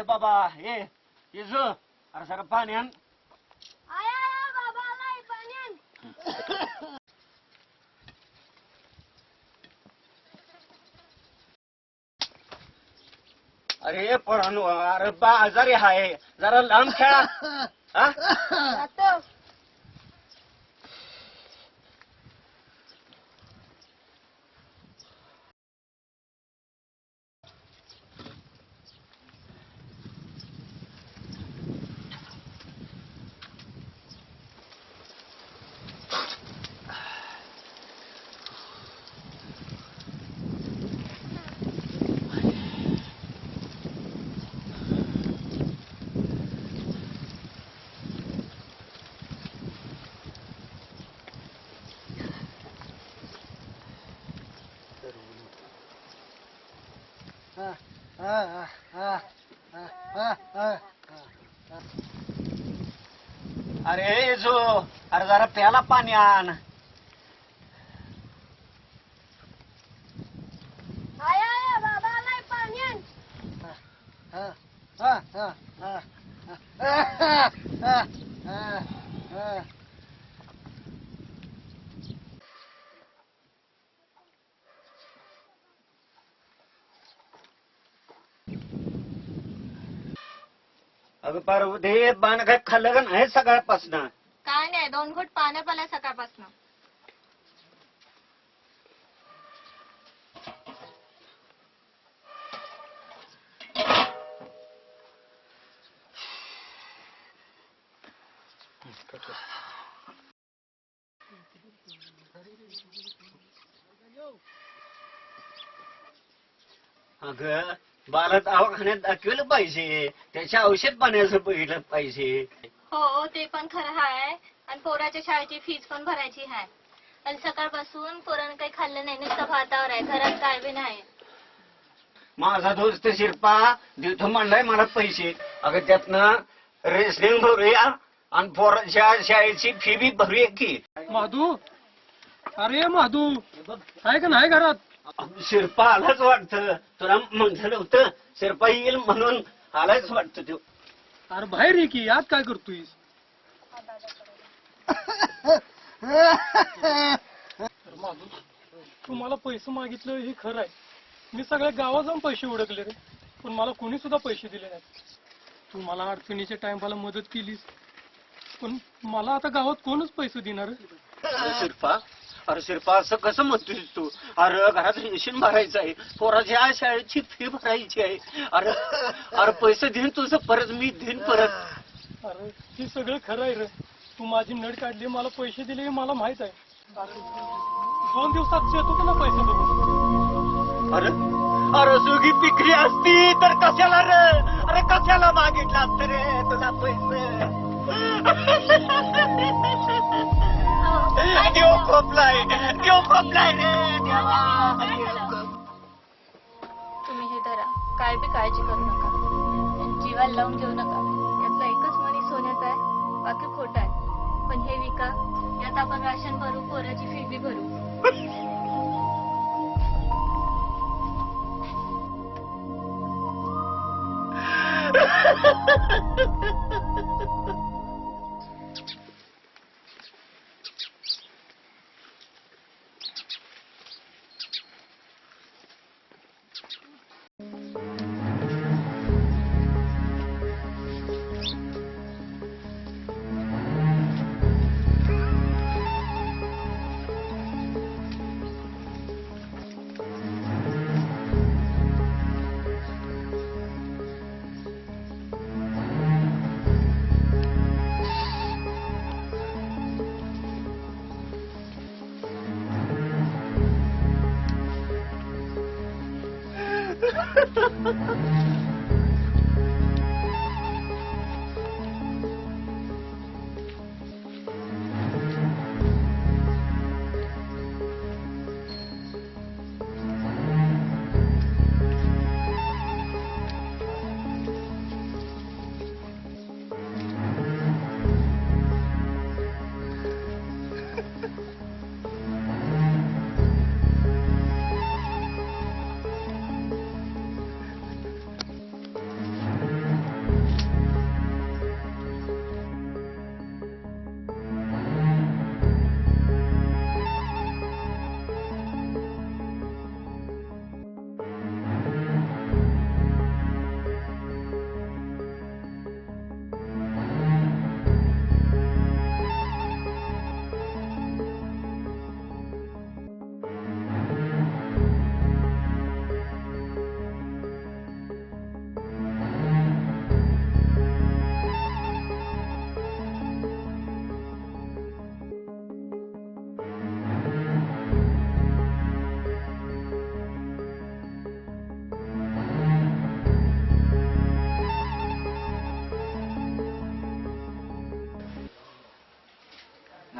बाबा ये जो अरे जरा पाणी आण. आया बाबा आलाय पाणी आण. अरे पण अरे बा आजारी आहे जरा लांब खेळा. हा जातो. अरे जो अरे जरा प्याला पाणी आण. आया बाबा आलाय पाणी आण. अगं पार दे बाण काय खाल्लं का नाही सकाळपासून. काय नाही 2 घोट पाणी पिला सकाळपासून. अगं बाला दवाखान्यात दाखवलं पाहिजे त्याच्या औषध पाण्याचं बघितलं पाहिजे. हो ते पण खरं आहे आणि पोराच्या शाळेची फीस पण भरायची आहे आणि सकाळपासून पोरानं काही खाल्लं नाही नुसतं भातावर आहे घरात काय बी नाही. माझा दोस्त शिरपा देतो म्हणलाय मला पैसे. अगं त्यातनं रेसलिंग भरूया आणि पोराच्या शाळेची फी बी भरूया की. माधू अरे माधू आहे का नाही घरात? शिरपा आलाच वाटतं तुला म्हटलं होतं शिरपा येईल म्हणून आलाच वाटतं तो. अरे बाहेर ये की आत काय करतोयस? माधू तू मला पैसे मागितलं हे खरं आहे. मी सगळ्या गावात जाऊन पैसे उडकले रे पण मला कोणी सुद्धा पैसे दिले नाहीत. तू मला अडचणीच्या टाइमला मदत केलीस पण मला आता गावात कोणच पैसे देणार? शिरपा अरे शिरपा असं कसं म्हणतोस तू. अरे घरात रेशन भरायचं आहे पोराच्या शाळेची फी भरायची आहे. अरे अरे पैसे देईन तुझं परत मी देईन परत. अरे हे सगळं खरं आहे रे. तू माझी नड काढली मला पैसे दिले हे मला माहित आहे. अरे 2 दिवसात येतो ना पैसे बघून. अरे अरे सुगी पिकली असती तर कशाला रे. अरे कशाला मागितला असत रे तुला पैसे. देव खोपलाय रे देवा. तुम्ही हे धरा काय बी काळजी करू नका जीवाला लावून घेऊ नका. यातला एकच मणी सोन्याचा आहे बाकी खोटा आहे पण हे विका यात आपण राशन भरू पोराची फी बी भरू.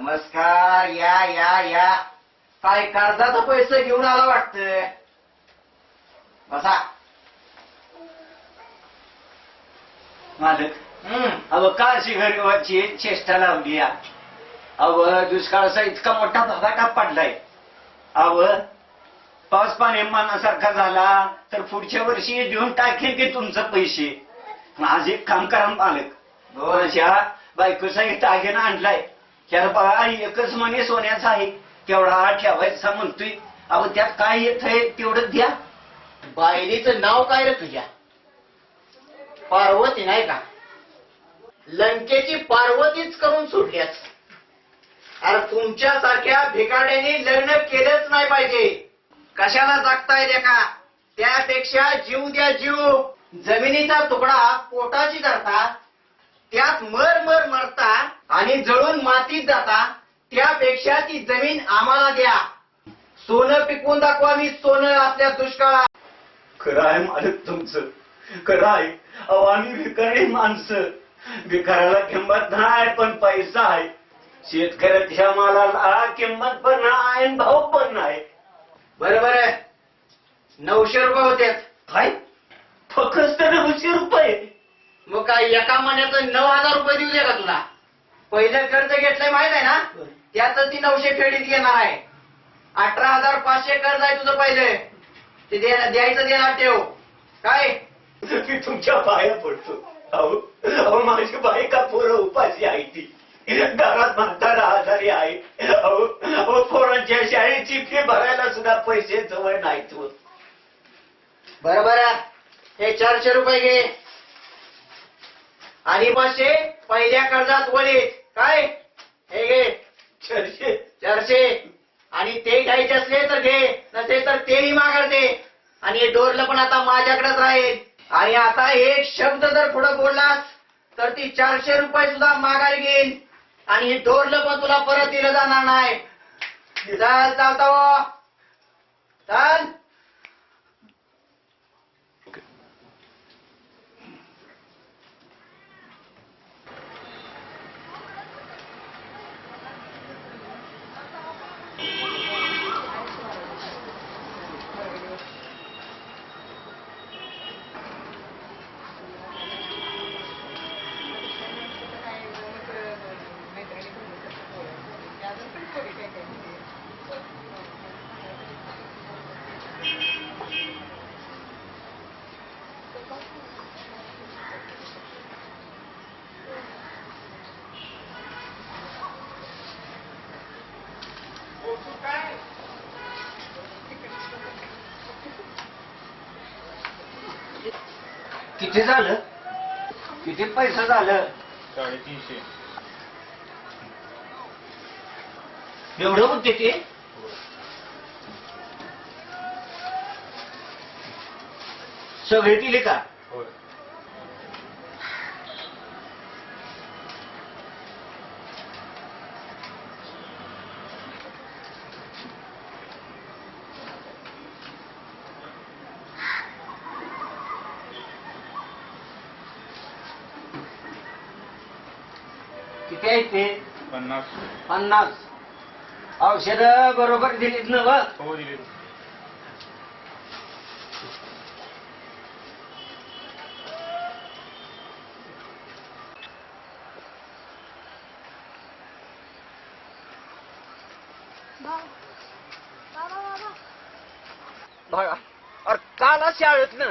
नमस्कार. या या या. काय कर्जाचं पैसे घेऊन आला वाटतं. बसा. मालक अव का अशी गरिबाची चेष्टा लावली या. अव दुष्काळाचा इतका मोठा भगाटा पडलाय. अव पाऊस पाणी मानासारखा झाला तर पुढच्या वर्षी देऊन टाकेल की तुमचं पैसे. माझे एक काम करा मालक. माझ्या बायकोचा एक दागिना आणलाय. त्याला बघा एकच मणी सोन्याचा आहे. तेवढा ठेवायचा म्हणतोय. अहो त्यात काय येत आहे तेवढं द्या. बायलीचं नाव काय रे तुझ्या. पार्वती नाही का. लंकेची पार्वतीच करून सोडल्यास. अरे तुमच्यासारख्या भिकाड्यांनी लग्न केलंच नाही पाहिजे. कशाला जगताय का. त्यापेक्षा जीव द्या जीव. जमिनीचा तुकडा पोटाची धरता त्यात मर मर मरता आणि जळून मातीत जाता. त्यापेक्षा ती जमीन आम्हाला द्या. सोनं पिकवून दाखवा. मी सोनं आपल्या दुष्काळात. खरं आहे मालक तुमचं. खरं आहे. अहो आम्ही भिकारी माणसं. भिकाऱ्याला किंमत नाही पण पैसा आहे. शेतकऱ्याच्या मालाला किंमत पण नाही आणि भाव पण नाही. बरोबर आहे. 900 रुपये होते. काय फक्त 900 रुपये. मग काय एका महिन्याचं 9000 रुपये देऊ दे का तुला. पहिलं कर्ज घेतलंय माहित आहे ना. त्याच ती 900 फेडीत घेणार आहे. 18500 कर्ज आहे तुझं पहिले. ते द्यायचं देणार ठेव. काय मी तुमच्या पाया पडतो. अहो अहो माझी बायका पोरं उपाशी आहे. ती घरात म्हातारा आजारी आहे. अहो अहो पोरांच्या शाळेची फी भरायला सुद्धा पैसे जवळ नाहीत. बरोबर आहे. हे 400 रुपये घे आणि 500 पहिल्या कर्जात वळीत. काय हे घे 400 आणि ते घ्यायचे असले तर घे. नसेल तर तेही माघार दे. आणि हे डोरलं पण आता माझ्याकडेच राहील. आणि आता एक शब्द जर पुढे बोललास तर ती 400 रुपये सुद्धा माघारी घेईन. आणि हे डोरलं पण तुला परत दिलं जाणार नाही. चाल चालता हो. चाल. किती झालं. किती पैसे झालं. 350. एवढं होते ते. सगळे दिले का. किती आहेत ते. 50. औषध बरोबर दिलीत ना. हो दिले. बघा अरे काला शाळेत ना.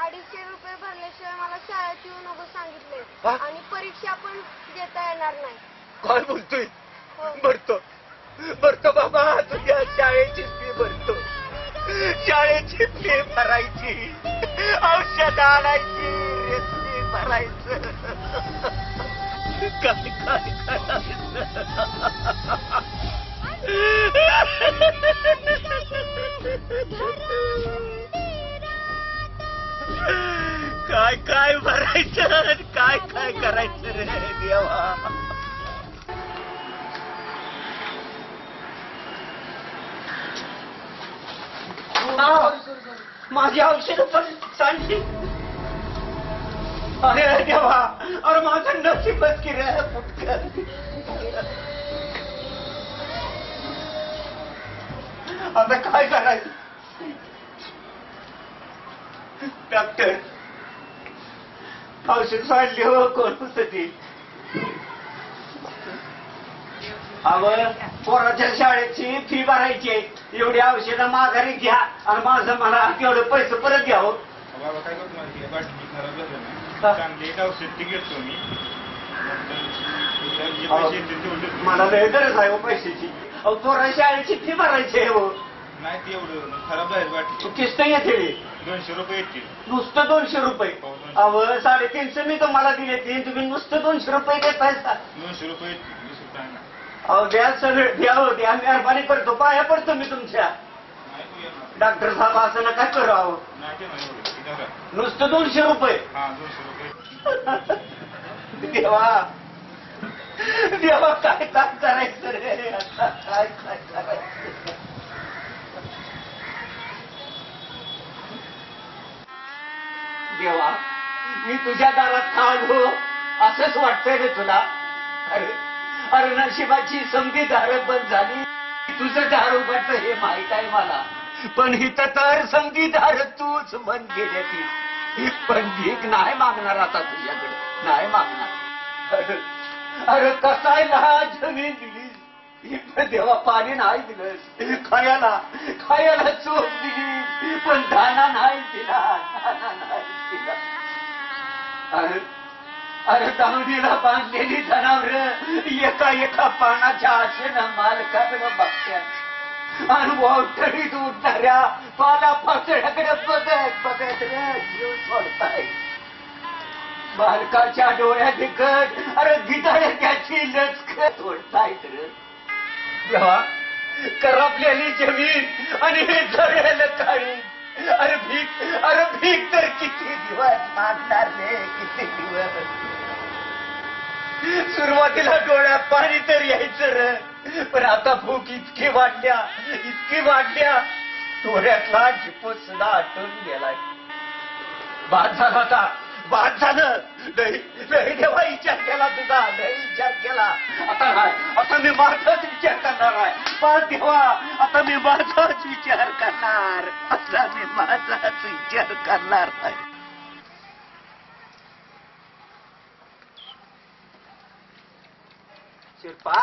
250 रुपये भरल्याशिवाय मला शाळेत येऊ नको सांगितले. हा? आणि परीक्षा पण देता येणार नाही. काय बोलतोय. हो. भरतो बाबा. तुझ्या शाळेची फी भरतो. शाळेची फी भरायची. औषध आणायची. रेसपी भरायचं. काय काय काय भरायचं. काय काय करायचं रे देवा. माझी औषध पण सांगली. अरे देवा. अरे माझं नशीबच की रे. आता काय करायचं? डॉक्टर औषध वाढली हो. कोण होतं ती? पोराच्या शाळेची फी भरायची आहे. एवढी औषधं माघारी घ्या आणि माझं मला तेवढे पैसे परत घ्या हो. बाबा काय करतो माहिती आहे, बाटली खराब झालं ना, चांगली एक औषध ती घेतो मी. नंतर जे पैसे येतील तेवढे देतो. मला लय गरज आहे हो पैशाची. अहो पोराच्या शाळेची फी भरायची आहे हो. नाही ते एवढं खराब झाली बाटली. किस्त येते 200 रुपये येतील. नुसतं 200 रुपये. अहो 350 मी तुम्हाला दिले ते, तुम्ही नुसतं 200 रुपये देताय का? 200 रुपये येतील, 20 रुपये नाही. अहो द्या सगळं द्या हो द्या. मेहरबानी करतो, पाया पडतो मी तुमच्या. नाही तू येणार. डॉक्टर साहेब असं नका करू. अहो नाही ते नाही एवढं. ते धरा. नुसतं 200 रुपये. हा 200 रुपये. देवा देवा काय काम करायचं रे आता? काय काय करायचं? देवा मी तुझ्या दारात थांबलो असंच वाटतंय रे तुला? अरे अरे नशिबाची समधी दारं बंद झाली, तुझं दार उघडतं हे माहित आहे मला. पण हिथं तर समधी दार तूच बंद केली ती. पण भीक नाही मागणार आता तुझ्याकडे, नाही मागणार. अरे कसाय ना जमीन दिली पण देवा पाणी नाही दिलं. खायला चोख दिली पण दाना नाही दिला, दाना नाही दिला. अरे दावणीला बांधलेली जनावर एका एका पानाच्या आशेनं मालकाकडे बघतात आणि वावटळीत उठणाऱ्या पाला पाचड्याकडे बघत बघत रे जीव सोडताय. बालकाच्या डोळ्यात दिकट अरे गिटाळ त्याची लचकत ओढतायत रे. देवा करपलेली जमीन आणि हे जळेल काळी. अरे भीक तर किती दिवस मागणार रे, किती दिवस? सुरुवातीला डोळ्यात पाणी तर यायचं रे, पण आता भूक इतकी वाढल्या डोळ्यातला झिपूस सुद्धा आटून गेलाय. बाद झालं. लई देवा विचार केला तुझा, लई विचार केला. आता मी माझाच विचार करणार आहे. पण देवा आता मी माझाच विचार करणार. आता मी माझाच विचार करणार आहे. शिरपा,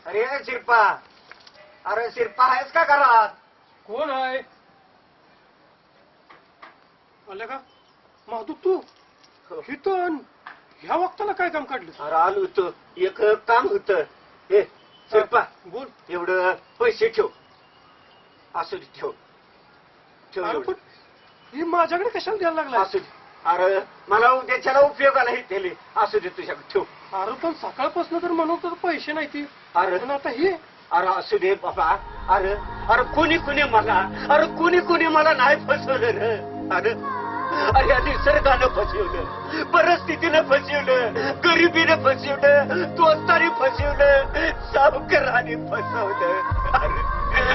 अरे शिरपा, अरे शिरपा आहेस का घरात? कोण आहे? आलं का माधू तू? हिथं ह्या वक्ताला काय काम काढलं? अरे आलो होतो, एक काम होत. हे शिरपा बोल. एवढं पैसे ठेव. असू दे ठेव अरे एवढं. पण ही माझ्याकडे कशाला द्यायला लागला? असू दे. अरे मला उद्याच्याला उपयोगाला हे दिले. असू दे तुझ्याकडे ठेव. अरे पण सकाळपासून तर म्हणून तर पैसे नाही ती. अरे पण आता हे अरे असू दे बाबा. अरे कोणी मला नाही फसवलं रे. अरे या निसर्गानं फसवलं, परिस्थितीनं फसवलं, गरिबीनं फसवलं, दोस्तानी फसवलं, सावकाराने फसवलं.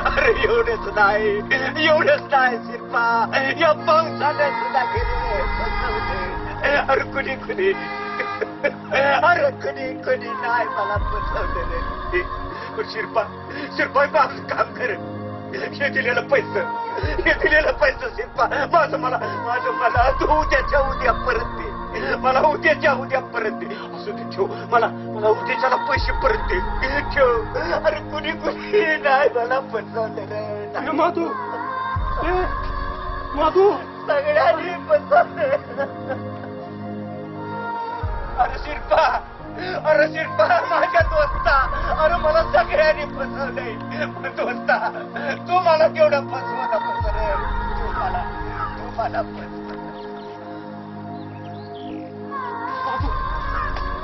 अरे एवढंच नाही शिरपा, या पावसानं सुद्धा गेले फसवलं. अरे कुणी नाही मला फसवलेलं. शिरपा माझं काम कर. हे दिलेलं पैसे शिरपा मला तू उद्या परत दे. मला उद्या परत दे. असू दे ठेव. मला उद्याच्याला पैसे परत दे ठेव. अरे कुणी नाही मला फसवलेलं. माधू सगळ्यांनी फसवलं. अरे शिरपा माझ्या दोस्ता, अरे मला सगळ्यांनी फसवलंय. दोस्ता तू मला तेवढं फसवलं तू मला फसवलं.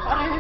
अरे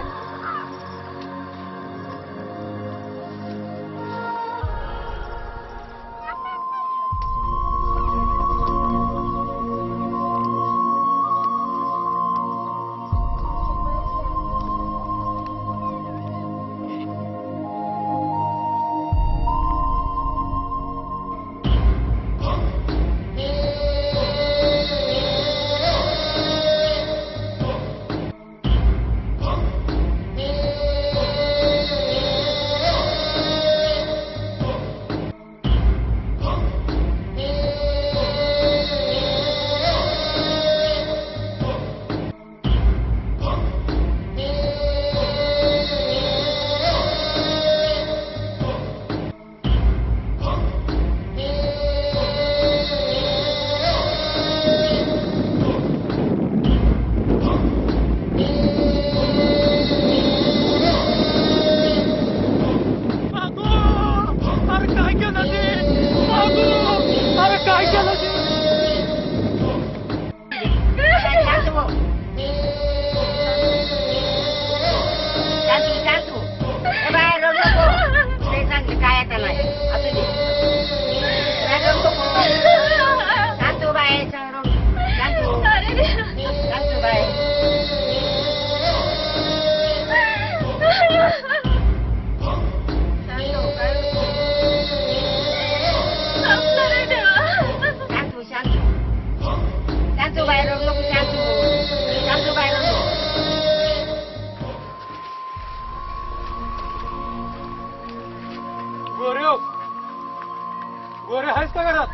गोरे आहेस का घरात?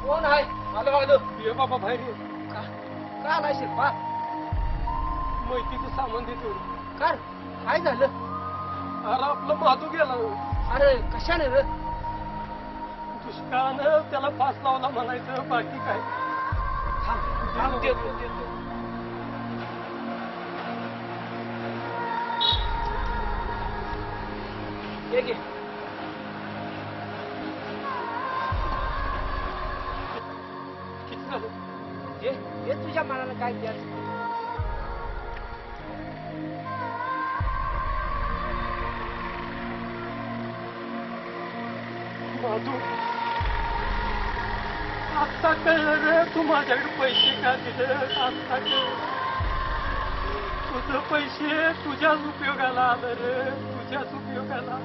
कोण आहे मला बघतो ये बाबा बाहेर ये. का आला शिरपा मैतीचं सामान देतो. कर काय झालं अरे आपलं माधू गेला. अरे कशाने रे दुष्काळानं त्याला फास लावला म्हणायचं, बाकी काय. थांब देतो हे घे किती झालं? हे तुझ्या मनाला काय द्यायचं माधू आता कळलं रे तू माझ्याकडे पैसे का दिले. आता कळलं तुझं पैसे तुझ्याच उपयोगाला आलं रे, तुझ्याच उपयोगाला.